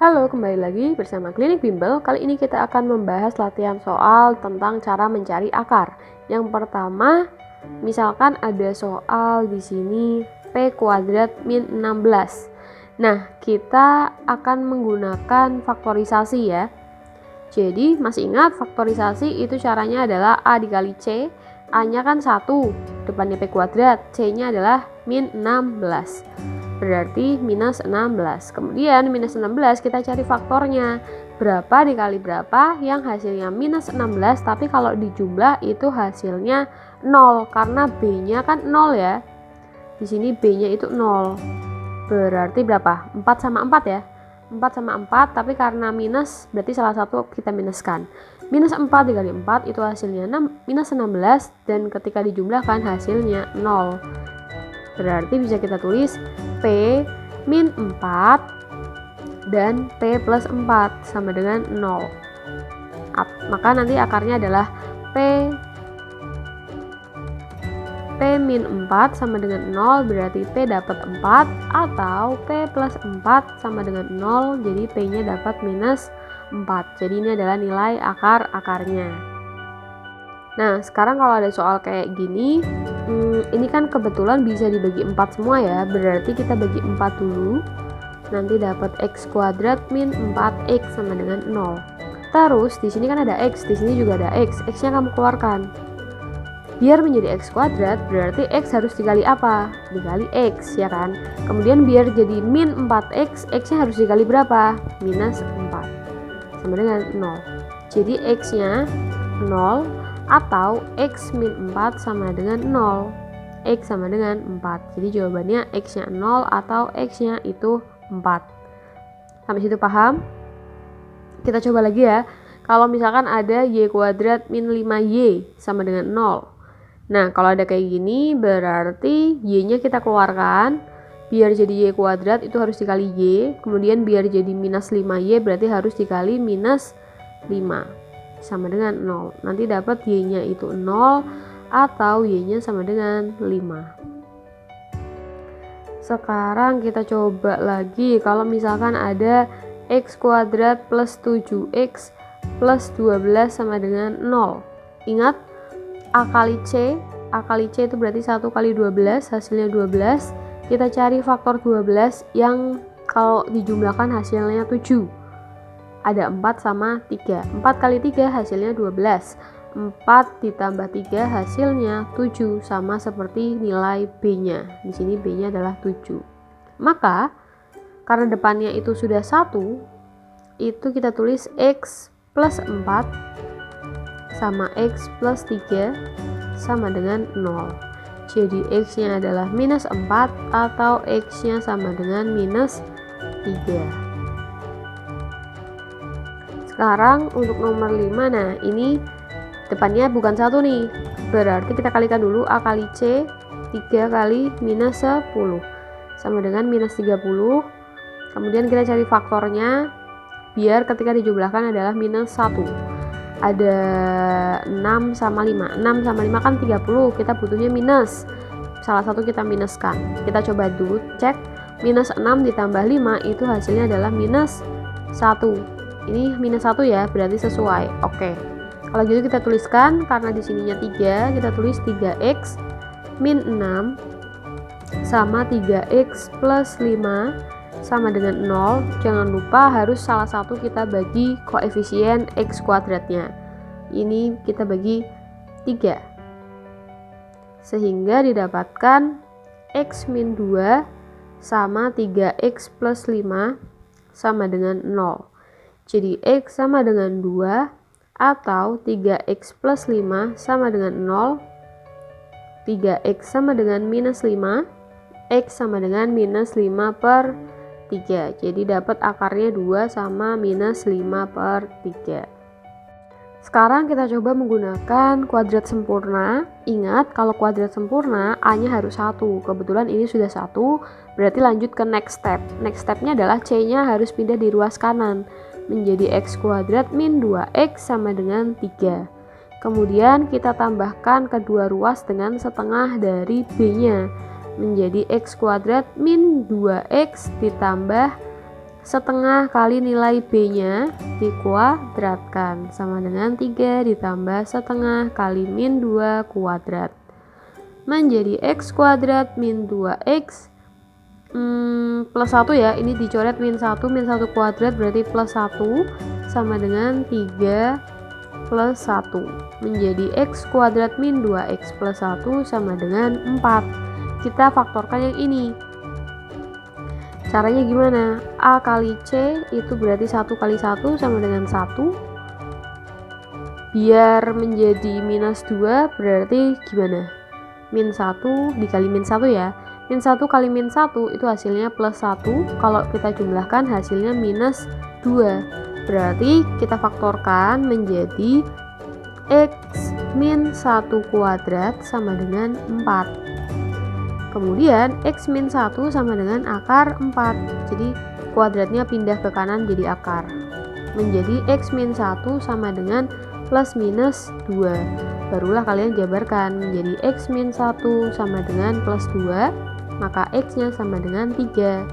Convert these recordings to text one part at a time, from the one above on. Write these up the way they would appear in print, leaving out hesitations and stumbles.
Halo, kembali lagi bersama Klinik Bimbel. Kali ini kita akan membahas latihan soal tentang cara mencari akar. Yang pertama, misalkan ada soal di sini P kuadrat min 16. Nah, kita akan menggunakan faktorisasi ya. Jadi, masih ingat faktorisasi itu caranya adalah A dikali C. A-nya kan 1, depannya P kuadrat, C-nya adalah min 16. Berarti minus 16. Kemudian minus 16 kita cari faktornya. Berapa dikali berapa yang hasilnya minus 16, tapi kalau dijumlah itu hasilnya 0 karena B-nya kan 0 ya. Di sini B-nya itu 0. Berarti berapa? 4 sama 4 ya. 4 sama 4, tapi karena minus berarti salah satu kita minuskan. Minus 4 dikali 4 itu hasilnya minus 16 dan ketika dijumlahkan hasilnya 0. Berarti bisa kita tulis P min 4 dan P plus 4 sama dengan 0. Maka nanti akarnya adalah P min 4 sama dengan 0, berarti P dapat 4, atau P plus 4 sama dengan 0, jadi P nya dapat minus 4. Jadi ini adalah nilai akar-akarnya. Nah, sekarang kalau ada soal kayak gini, ini kan kebetulan bisa dibagi 4 semua ya, berarti kita bagi 4 dulu. Nanti dapat X kuadrat min 4X sama dengan 0. Terus di sini kan ada X, di sini juga ada X. X-nya kamu keluarkan. Biar menjadi X kuadrat, berarti X harus dikali apa? Dikali X, ya kan? Kemudian biar jadi min 4X, X-nya harus dikali berapa? Minus 4. Sama dengan 0. Jadi X-nya 0. Atau X min 4 sama dengan 0. X sama dengan 4. Jadi jawabannya X-nya 0 atau X-nya itu 4. Sampai situ paham? Kita coba lagi ya. Kalau misalkan ada Y kuadrat min 5Y sama dengan 0. Nah, kalau ada kayak gini berarti Y-nya kita keluarkan. Biar jadi Y kuadrat itu harus dikali Y. Kemudian biar jadi minus 5Y berarti harus dikali minus 5. Sama dengan 0. Nanti dapat Y-nya itu 0 atau Y-nya sama dengan 5. Sekarang kita coba lagi. Kalau misalkan ada X kuadrat plus 7X plus 12 sama dengan 0. Ingat, A kali C itu berarti 1 kali 12, hasilnya 12. Kita cari faktor 12 yang kalau dijumlahkan hasilnya 7. Ada 4 sama 3. 4 kali 3 hasilnya 12. 4 ditambah 3 hasilnya 7, sama seperti nilai B-nya. Di sini B-nya adalah 7. Maka karena depannya itu sudah 1, itu kita tulis X plus 4 sama X plus 3 sama dengan 0. Jadi X-nya adalah minus 4 atau X-nya sama dengan minus 3. Sekarang untuk nomor 5, nah ini depannya bukan 1 nih, berarti kita kalikan dulu A kali C, 3 kali minus 10 sama dengan minus 30. Kemudian kita cari faktornya biar ketika dijumlahkan adalah minus 1. Ada 6 sama 5. 6 sama 5 kan 30, kita butuhnya minus. Salah satu kita minuskan. Kita coba dulu cek, minus 6 ditambah 5 itu hasilnya adalah minus 1. Ini minus 1 ya, berarti sesuai. Oke. Kalau gitu kita tuliskan, karena di sininya 3, kita tulis 3X min 6 sama 3X plus 5 sama dengan 0. Jangan lupa harus salah satu kita bagi koefisien X kuadratnya. Ini kita bagi 3. Sehingga didapatkan X min 2 sama 3X plus 5 sama dengan 0. Jadi X sama dengan 2 atau 3X plus 5 sama dengan 0. 3X sama dengan minus 5. X sama dengan minus 5 per 3. Jadi dapat akarnya 2 sama minus 5 per 3. Sekarang kita coba menggunakan kuadrat sempurna. Ingat, kalau kuadrat sempurna A-nya harus 1. Kebetulan ini sudah 1, berarti lanjut ke next step. Next stepnya adalah C-nya harus pindah di ruas kanan menjadi X kuadrat min 2X sama dengan 3. Kemudian kita tambahkan kedua ruas dengan setengah dari B-nya menjadi X kuadrat min 2X ditambah setengah kali nilai B-nya dikuadratkan, sama dengan 3 ditambah setengah kali min 2 kuadrat, menjadi x kuadrat min 2x plus 1 ya, ini dicoret min 1 kuadrat berarti plus 1 sama dengan 3 plus 1, menjadi x kuadrat min 2x plus 1 sama dengan 4. Kita faktorkan yang ini. Caranya gimana? A kali C itu berarti 1 kali 1 sama dengan 1. Biar menjadi minus 2 berarti gimana? Min 1 dikali min 1 ya. Min 1 kali min 1 itu hasilnya plus 1. Kalau kita jumlahkan hasilnya minus 2. Berarti kita faktorkan menjadi x min 1 kuadrat sama dengan 4. Kemudian x min 1 sama dengan akar 4. Jadi kuadratnya pindah ke kanan jadi akar. Menjadi x min 1 sama dengan plus minus 2. Barulah kalian jabarkan menjadi x min 1 sama dengan plus 2, maka x-nya sama dengan 3.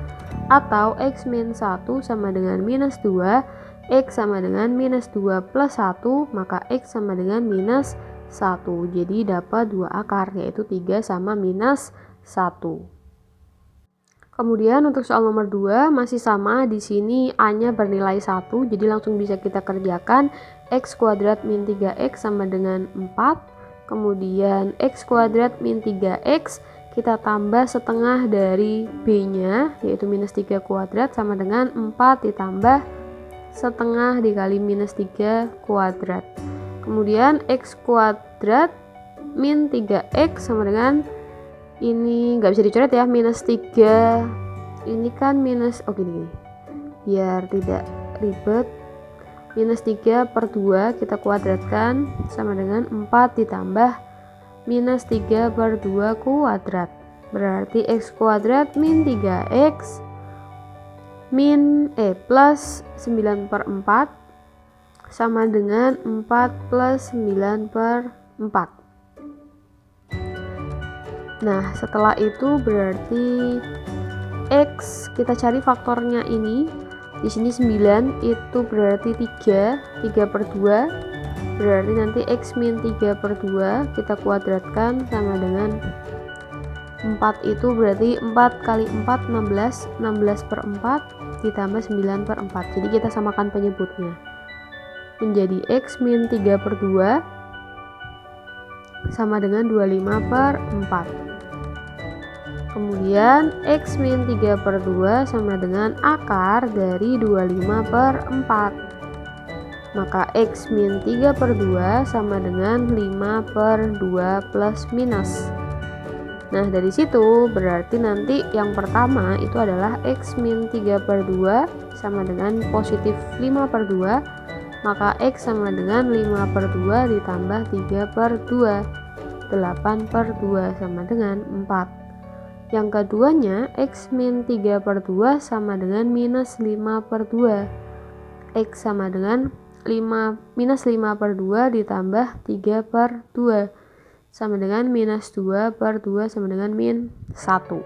Atau x min 1 sama dengan minus 2, x sama dengan minus 2 plus 1, maka x sama dengan minus 1. Jadi dapat 2 akar, yaitu 3 sama minus 1. Kemudian untuk soal nomor 2 masih sama, di sini A-nya bernilai 1, jadi langsung bisa kita kerjakan. X kuadrat min 3x sama dengan 4. Kemudian x kuadrat min 3x kita tambah setengah dari B-nya, yaitu minus 3 kuadrat sama dengan 4 ditambah setengah dikali minus 3 kuadrat. Kemudian x kuadrat min 3x sama dengan, ini nggak bisa dicoret ya, minus 3, ini kan minus, gini biar tidak ribet, minus 3 per 2 kita kuadratkan sama dengan 4 ditambah minus 3 per 2 kuadrat, berarti x kuadrat min 3x min plus 9 per 4 sama dengan 4 plus 9 per 4. Nah, setelah itu berarti x kita cari faktornya ini. Di sini 9 itu berarti 3 per 2. Berarti nanti x min 3 per 2 kita kuadratkan sama dengan 4, itu berarti 4 kali 4 16 per 4 ditambah 9 per 4. Jadi kita samakan penyebutnya. Menjadi x min 3 per 2 sama dengan 25 per 4. Kemudian x min 3 per 2 sama dengan akar dari 25 per 4. Maka x min 3 per 2 sama dengan 5 per 2 plus minus. Nah, dari situ berarti nanti yang pertama itu adalah x min 3 per 2 sama dengan positif 5 per 2. Maka x sama dengan 5 per 2 ditambah 3 per 2. 8 per 2 sama dengan 4. Yang keduanya x min 3 per 2 sama dengan minus 5 per 2. X sama dengan minus 5 per 2 ditambah 3 per 2 sama dengan minus 2 per 2 sama dengan min 1.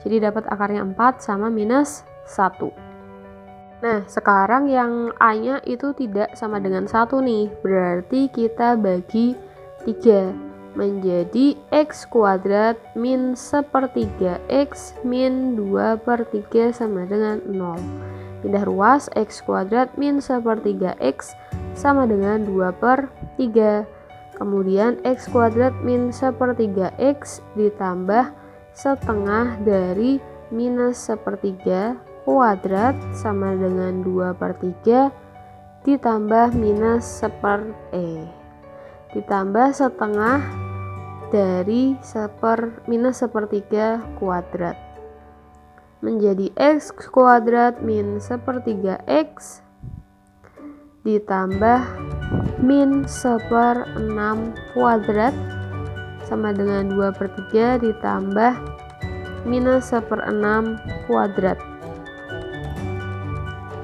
Jadi dapat akarnya 4 sama minus 1. Nah, sekarang yang A-nya itu tidak sama dengan 1 nih, berarti kita bagi 3 menjadi x kuadrat min 1/3 x min 2 per 3 sama dengan 0. Pindah ruas, x kuadrat min 1/3 x sama dengan 2 per 3. Kemudian x kuadrat min 1/3 x ditambah setengah dari minus 1/3 kuadrat sama dengan 2 per 3 ditambah ditambah setengah dari minus 1/3 kuadrat, menjadi x kuadrat min 1/3 x ditambah min 1/6 kuadrat sama dengan 2 per 3 ditambah minus 1/6 kuadrat.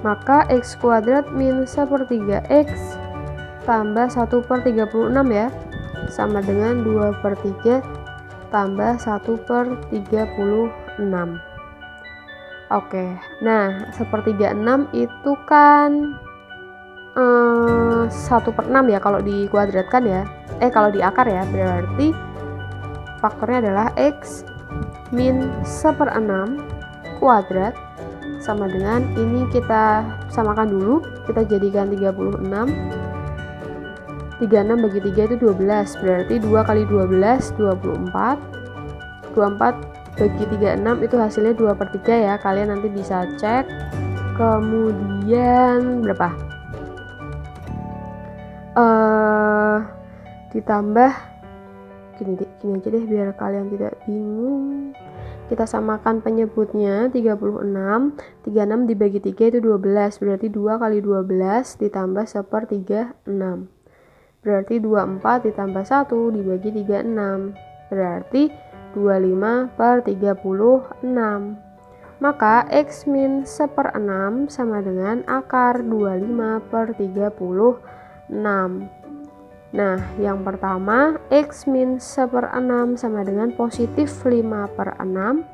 Maka x kuadrat min 1/3 x tambah 1 per 36 ya, sama dengan 2 per 3 tambah 1 per 36. Oke, Nah, 1/36 itu kan 1/6 ya kalau dikuadratkan ya. Kalau di akar ya, berarti faktornya adalah X min 1/6 kuadrat sama dengan ini, kita samakan dulu, kita jadikan 36. 36 bagi 3 itu 12, berarti 2 kali 12 24. 24 bagi 36 itu hasilnya 2/3 ya, kalian nanti bisa cek. Kemudian berapa? Ditambah gini aja deh biar kalian tidak bingung. Kita samakan penyebutnya 36. 36 dibagi 3 itu 12, berarti 2 kali 12 ditambah 1/36, berarti 24 ditambah 1 dibagi 36, berarti 25/36. Maka X min 1/6 sama dengan akar 25/36. Nah, yang pertama X min 1/6 sama dengan positif 5/6.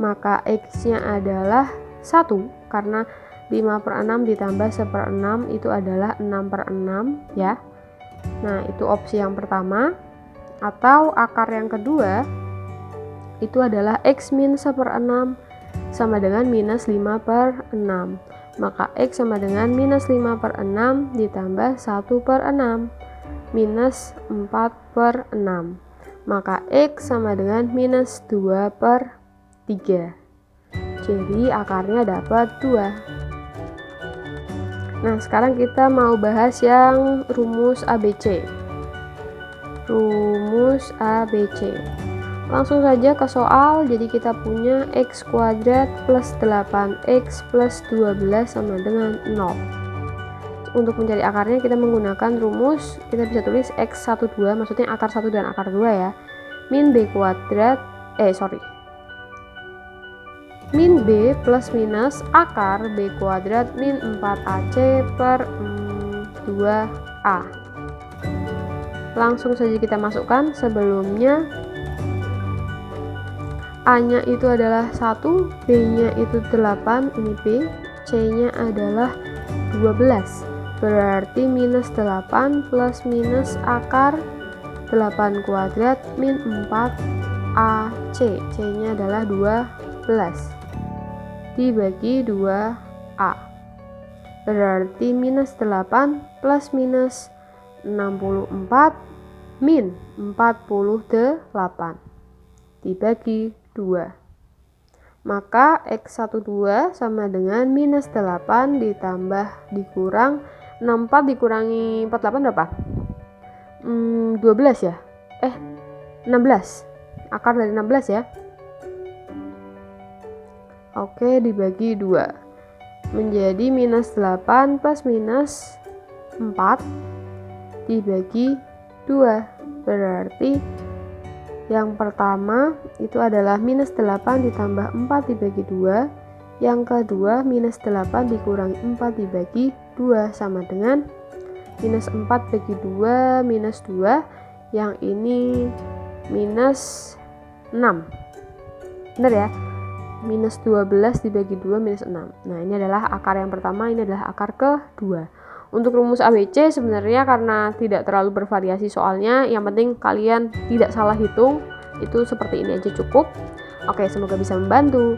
Maka X nya adalah 1, karena 5/6 ditambah 1/6 itu adalah 6/6 ya. Nah, itu opsi yang pertama. Atau akar yang kedua itu adalah X min 1/6 sama dengan minus 5/6. Maka X sama dengan minus 5/6 ditambah 1/6, minus 4/6. Maka X sama dengan minus 2/3. Jadi akarnya dapat 2. Nah, sekarang kita mau bahas yang rumus ABC. Rumus ABC. Langsung saja ke soal. Jadi kita punya X kuadrat plus 8X plus 12 sama dengan 0. Untuk mencari akarnya kita menggunakan rumus, kita bisa tulis X12, maksudnya akar 1 dan akar 2 ya, min B kuadrat, min B plus minus akar B kuadrat min 4AC per 2A. Langsung saja kita masukkan. Sebelumnya A-nya itu adalah 1, B-nya itu 8, ini B, C-nya adalah 12, berarti minus 8 plus minus akar 8 kuadrat min 4AC, C-nya adalah 12, dibagi 2A, berarti minus 8 plus minus 64 min 48 dibagi 2. Maka X12 sama dengan minus 8 ditambah dikurang 64 dikurangi 48 berapa? 12 ya? 16. Akar dari 16 ya. Oke, dibagi 2. Menjadi minus 8 plus minus 4 dibagi 2. Berarti yang pertama itu adalah minus 8 ditambah 4 dibagi 2. Yang kedua minus 8 dikurangi 4 dibagi 2 sama dengan minus 4 bagi 2 minus 2. Yang ini minus 6. Benar ya? Minus 12 dibagi 2 minus 6. Nah, ini adalah akar yang pertama, ini adalah akar kedua. Untuk rumus ABC sebenarnya karena tidak terlalu bervariasi soalnya, yang penting kalian tidak salah hitung, itu seperti ini aja cukup. Oke, semoga bisa membantu.